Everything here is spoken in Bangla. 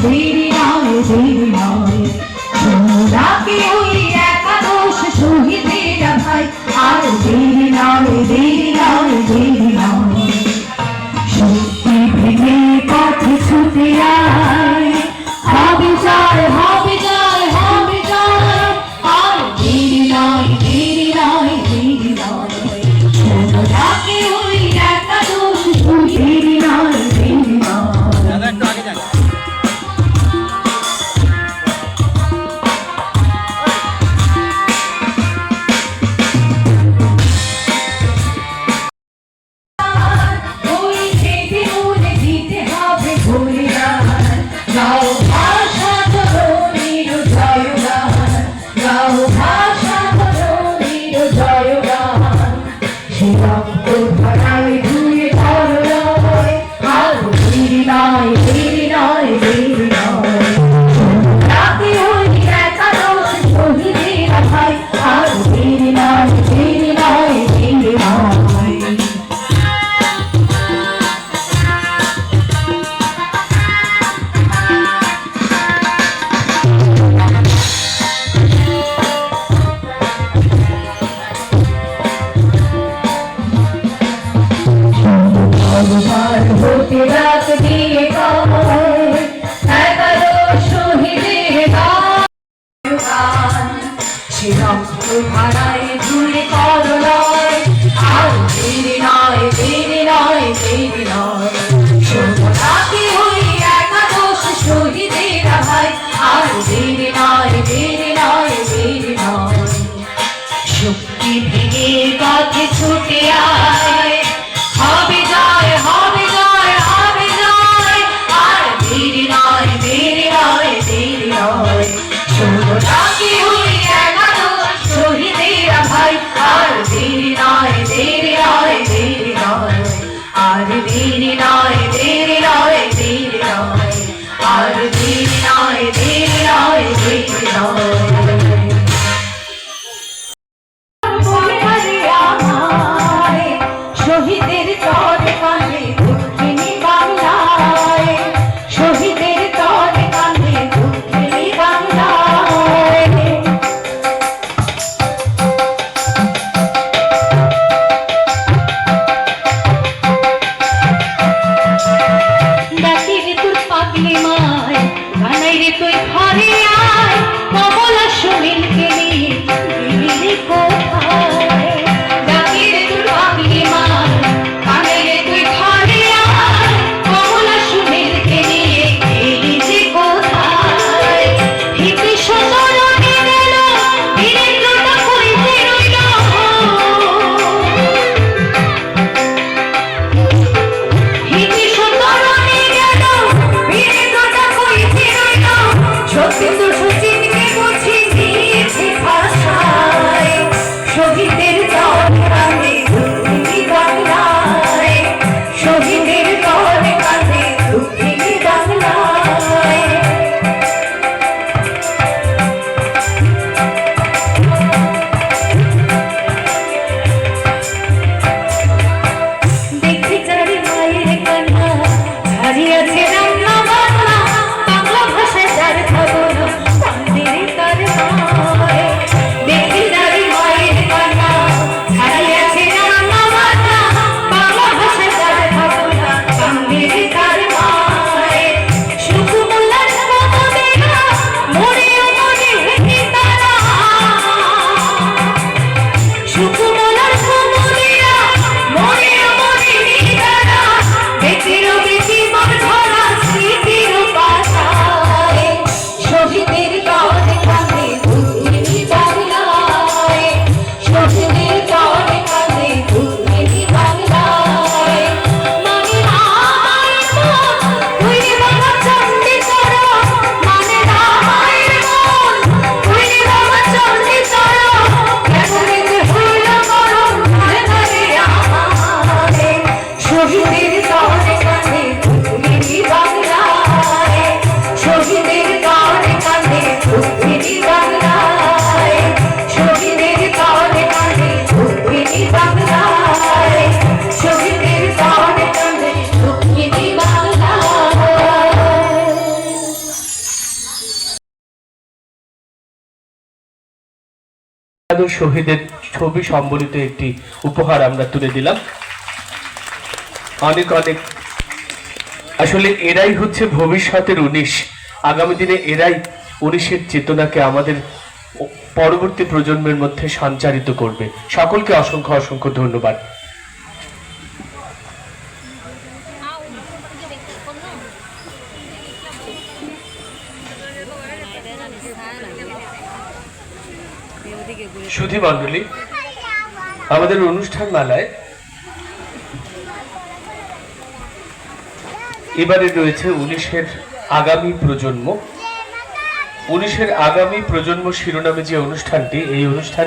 দেরি নয় দেরি নয় ডাকে ওই একাদশ শহীদেরা ভাই আর দেরি নয় দেরি নয় দেরি নয় শক্তি ভেঙে পথে ছুটে আয় হবে জয় হবে জয় হবে জয় আর দেরি নয় দেরি নয় দেরি নয় ডাকে ওই একাদশ দেরি নয় দেরি নয় শক্তি ভেঙে পথে ছুটে আয় হবে জয় হবে জয় হবে জয় আর দেরি নয় দেরি নয় দেরি নয় ডাকে ওই একাদশ শহীদেরা ভাই আর দেরি নয় দেরি নয় দেরি নয় আর দেরি নয় দেরি নয় দেরি নয় আর দেরি নয় দেরি নয় দেরি নয় শহীদের তরে কাঁধে দুঃখিনী বাংলায় শহীদের তরে কাঁধে দুঃখিনী বাংলায় ডাকি রে তোর পাগলি মায় গানাই রে তুই ঘরে আয় কমলা সুনীলকে নিয়ে দিলি কোথায় ডাকি রে তোর পাগলি মায় শহীদের ছবি সম্বলিত একটি উপহার আমরা তুলে দিলাম। অনেক অনেক, আসলে এরাই হচ্ছে ভবিষ্যতের 19। আগামী দিনে এরাই 19-এর চেতনাকে আমাদের পরবর্তী প্রজন্মের মধ্যে সঞ্চারিত করবে। সকলকে অসংখ্য অসংখ্য ধন্যবাদ। সুধী মণ্ডলী, আমাদের অনুষ্ঠান মালায় এবারে রয়েছে 19-এর আগামী প্রজন্ম। 19-এর আগামী প্রজন্ম শিরোনামে যে অনুষ্ঠানটি, এই অনুষ্ঠান